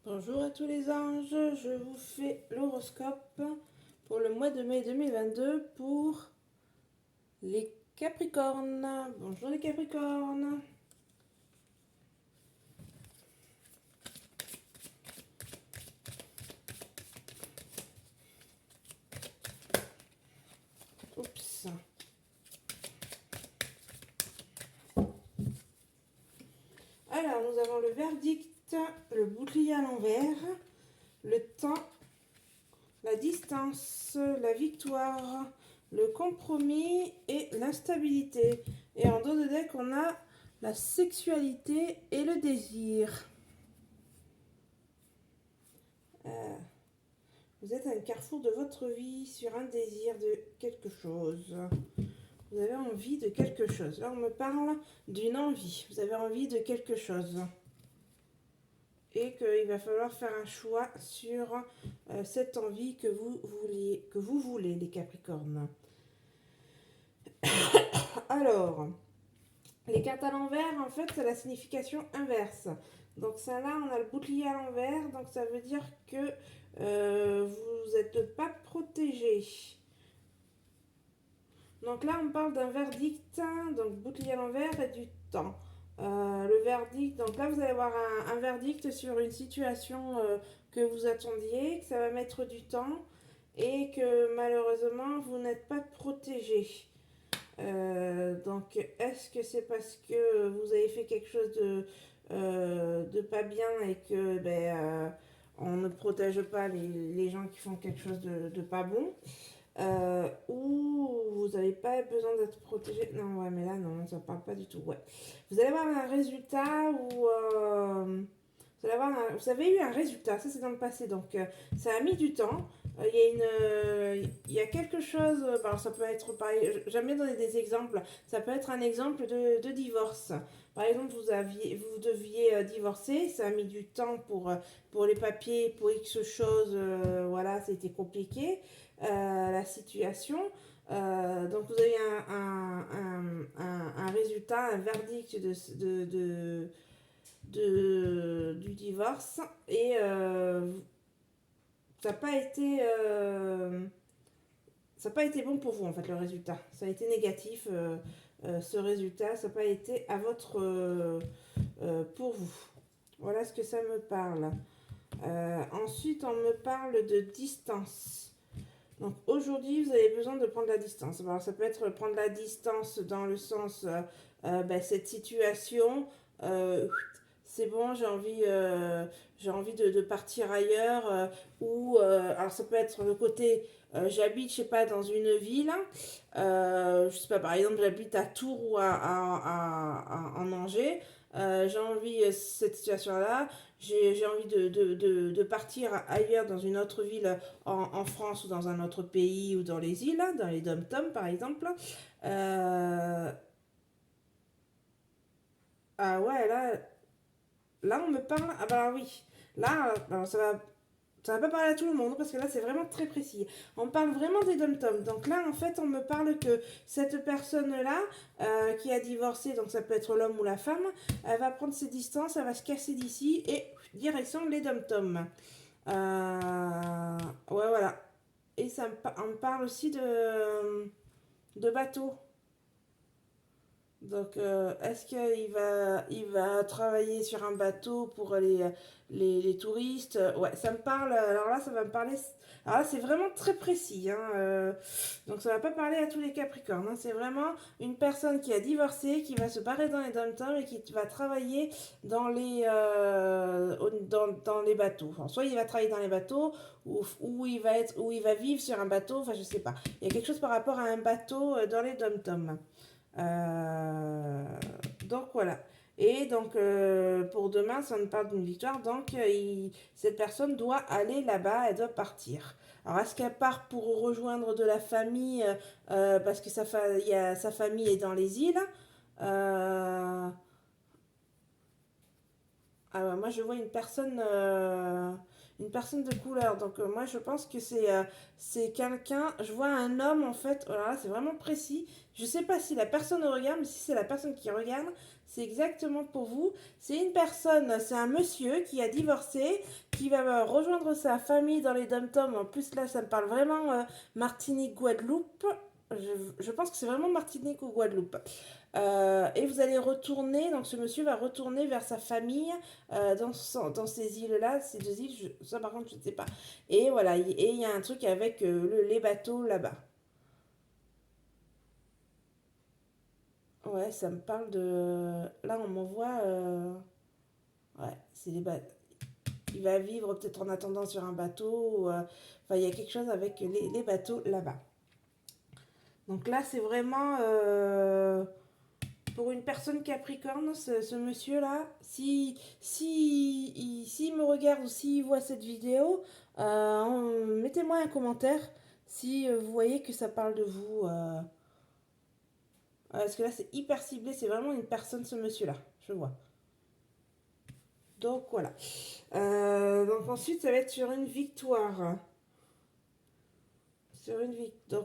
Bonjour à tous les anges, je vous fais l'horoscope pour le mois de mai 2022 pour les Capricornes. Bonjour les Capricornes. Oups. Alors, nous avons le verdict, le bouclier à l'envers, le temps, la distance, la victoire, le compromis et l'instabilité. Et en dos de deck, on a la sexualité et le désir. Vous êtes à un carrefour de votre vie sur un désir de quelque chose. Vous avez envie de quelque chose. Là, on me parle d'une envie. Vous avez envie de quelque chose. Et qu'il va falloir faire un choix sur cette envie que vous voulez, les Capricornes. Alors, les cartes à l'envers, en fait, c'est la signification inverse. Donc ça là, on a le bouclier à l'envers, donc ça veut dire que vous n'êtes pas protégé. Donc là, on parle d'un verdict, donc bouclier à l'envers et du temps. Le verdict, donc là, vous allez avoir un verdict sur une situation que vous attendiez, que ça va mettre du temps et que malheureusement, vous n'êtes pas protégé. Donc, est-ce que c'est parce que vous avez fait quelque chose de pas bien et que on ne protège pas les gens qui font quelque chose de pas bon ou vous n'avez pas besoin d'être protégé. Non, ouais, mais là, non, ça parle pas du tout. Ouais. Vous allez avoir un résultat où. Vous avez eu un résultat, ça c'est dans le passé, donc ça a mis du temps. Il y a quelque chose, alors ça peut être pareil, j'aime bien donner des exemples, ça peut être un exemple de divorce. Par exemple, vous deviez divorcer, ça a mis du temps pour les papiers, pour X choses, voilà, c'était compliqué la situation. Donc vous avez un résultat, un verdict du divorce et ça n'a pas été ça n'a pas été bon pour vous en fait le résultat. Ça a été négatif ce résultat, ça n'a pas été à votre pour vous. Voilà ce que ça me parle. Ensuite, on me parle de distance. Donc aujourd'hui, vous avez besoin de prendre la distance. Alors ça peut être prendre la distance dans le sens, cette situation, c'est bon, j'ai envie de partir ailleurs. Alors ça peut être le côté, j'habite, je sais pas, dans une ville. Je sais pas, par exemple, j'habite à Tours ou en Angers. J'ai envie, cette situation-là, j'ai envie de partir ailleurs dans une autre ville en France ou dans un autre pays ou dans les îles, dans les dom-toms par exemple. Euh, ah ouais, là on me parle. Ah bah oui, là alors, ça va pas parler à tout le monde parce que là c'est vraiment très précis. On parle vraiment des dom-toms. Donc là en fait on me parle que cette personne-là qui a divorcé, donc ça peut être l'homme ou la femme, elle va prendre ses distances, elle va se casser d'ici et direction les dom-toms. Ouais voilà. Et on me parle aussi de bateau. Donc, est-ce il va travailler sur un bateau pour les touristes? Ouais, ça me parle. Alors là, ça va me parler. Alors là, c'est vraiment très précis, hein, donc, ça va pas parler à tous les Capricornes, hein. C'est vraiment une personne qui a divorcé, qui va se barrer dans les dom-toms et qui va travailler dans les bateaux. Enfin, soit il va travailler dans les bateaux, ou il va vivre sur un bateau. Enfin, je sais pas. Il y a quelque chose par rapport à un bateau dans les dom-toms. Euh, donc voilà. Et donc pour demain, ça me parle d'une victoire. Donc cette personne doit aller là-bas, elle doit partir. Alors est-ce qu'elle part pour rejoindre de la famille parce que sa famille est dans les îles. Ah ouais, moi je vois une personne de couleur. Donc moi je pense que c'est quelqu'un. Je vois un homme en fait. Voilà, c'est vraiment précis. Je sais pas si la personne regarde, mais si c'est la personne qui regarde, c'est exactement pour vous. C'est une personne, c'est un monsieur qui a divorcé, qui va rejoindre sa famille dans les dom-toms. En plus, là, ça me parle vraiment Martinique-Guadeloupe. Je pense que c'est vraiment Martinique ou Guadeloupe. Et vous allez retourner, donc ce monsieur va retourner vers sa famille dans ces îles-là, ces deux îles, ça par contre je ne sais pas. Et voilà, et il y a un truc avec les bateaux là-bas. Ouais, ça me parle de... Là, on m'envoie... Ouais, c'est les bateaux. Il va vivre peut-être en attendant sur un bateau. Enfin, il y a quelque chose avec les bateaux là-bas. Donc là, c'est vraiment... pour une personne Capricorne, ce monsieur-là, s'il me regarde ou s'il voit cette vidéo, mettez-moi un commentaire si vous voyez que ça parle de vous. Parce que là, c'est hyper ciblé, c'est vraiment une personne, ce monsieur-là, je vois. Donc voilà. Donc ensuite, ça va être sur une victoire. Sur une victoire.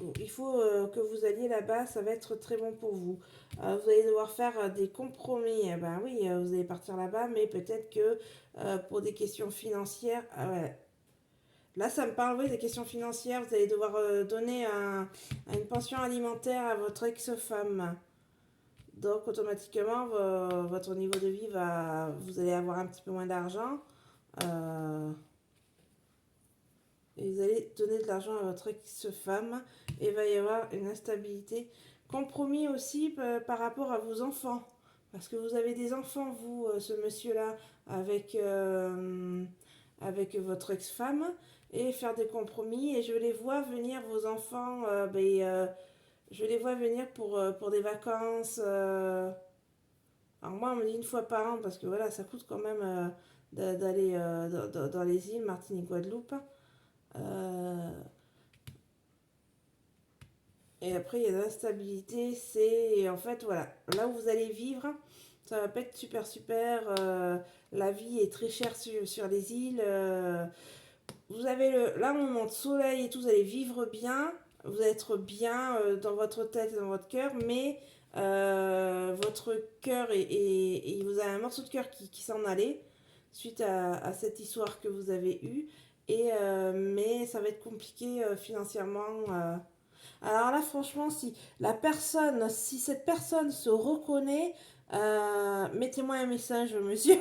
Donc il faut que vous alliez là-bas, ça va être très bon pour vous. Vous allez devoir faire des compromis. Eh ben oui, vous allez partir là-bas, mais peut-être que pour des questions financières, ouais. Là, ça me parle oui, des questions financières. Vous allez devoir donner une pension alimentaire à votre ex-femme. Donc automatiquement, votre niveau de vie va, vous allez avoir un petit peu moins d'argent. Euh, et vous allez donner de l'argent à votre ex-femme et il va y avoir une instabilité. Compromis aussi par rapport à vos enfants. Parce que vous avez des enfants, vous, ce monsieur-là, avec votre ex-femme, et faire des compromis. Et je les vois venir, vos enfants, je les vois venir pour des vacances. Alors moi, on me dit une fois par an, parce que voilà, ça coûte quand même d'aller dans les îles, Martinique, Guadeloupe. Euh, et après, il y a de l'instabilité. C'est en fait, voilà, là où vous allez vivre, ça va pas être super super. La vie est très chère sur les îles. Vous avez là, un moment de soleil et tout, vous allez vivre bien. Vous allez être bien dans votre tête et dans votre cœur, mais votre cœur et vous avez un morceau de cœur qui s'en allait suite à cette histoire que vous avez eue. Mais ça va être compliqué financièrement. Alors là, franchement, si cette personne se reconnaît, mettez-moi un message, monsieur.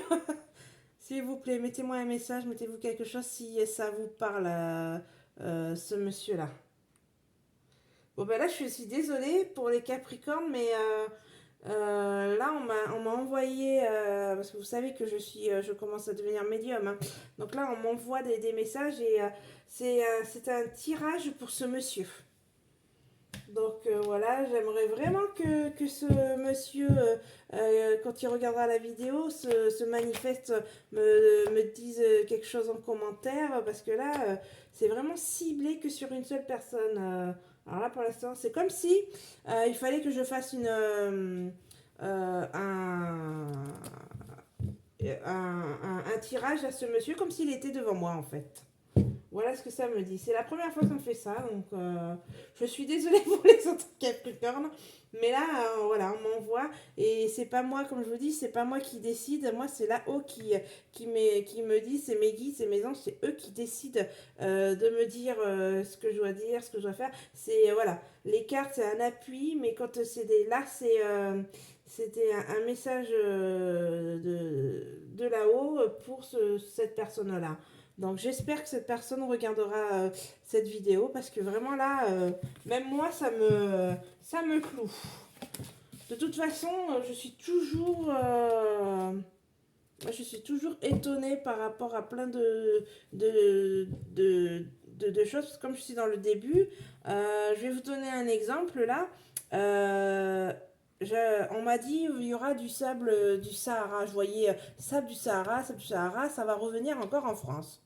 S'il vous plaît, mettez-moi un message, mettez-vous quelque chose si ça vous parle, ce monsieur-là. Bon, ben là, je suis désolée pour les Capricornes, mais là, on m'a envoyé, parce que vous savez que je commence à devenir médium, hein. Donc là, on m'envoie des messages et c'est un tirage pour ce monsieur. Donc voilà, j'aimerais vraiment que ce monsieur, quand il regardera la vidéo, se manifeste, me dise quelque chose en commentaire, parce que là, c'est vraiment ciblé que sur une seule personne. Alors là, pour l'instant, c'est comme si il fallait que je fasse un tirage à ce monsieur, comme s'il était devant moi, en fait. Voilà ce que ça me dit. C'est la première fois qu'on fait ça, donc je suis désolée pour les autres Capricornes. Mais là, voilà, on m'envoie. Et c'est pas moi, comme je vous dis, c'est pas moi qui décide. Moi, c'est là-haut qui me dit, c'est mes guides, c'est mes anges, c'est eux qui décident de me dire ce que je dois dire, ce que je dois faire. C'est, voilà, les cartes, c'est un appui, mais quand c'est des. Là, c'était un message de là-haut pour cette personne-là. Donc j'espère que cette personne regardera cette vidéo parce que vraiment là, même moi, ça me cloue. De toute façon, je suis toujours étonnée par rapport à plein de choses. Comme je suis dans le début, je vais vous donner un exemple là. On m'a dit il y aura du sable du Sahara. Je voyais sable du Sahara, ça va revenir encore en France.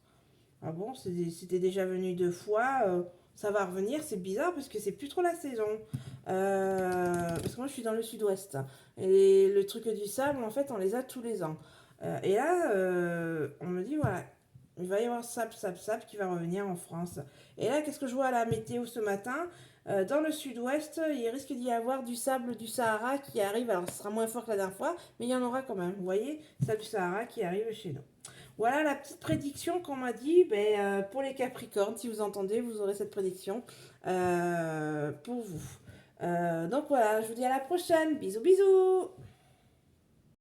Ah bon, c'était déjà venu deux fois, ça va revenir, c'est bizarre parce que c'est plus trop la saison. Parce que moi je suis dans le sud-ouest. Et le truc du sable, en fait, on les a tous les ans. Et là, on me dit, voilà, Il va y avoir sap qui va revenir en France. Et là, qu'est-ce que je vois à la météo ce matin? Dans le sud-ouest, il risque d'y avoir du sable du Sahara qui arrive. Alors, ce sera moins fort que la dernière fois, mais il y en aura quand même. Vous voyez, sable du Sahara qui arrive chez nous. Voilà la petite prédiction qu'on m'a dit pour les Capricornes. Si vous entendez, vous aurez cette prédiction pour vous. Donc voilà, je vous dis à la prochaine. Bisous, bisous.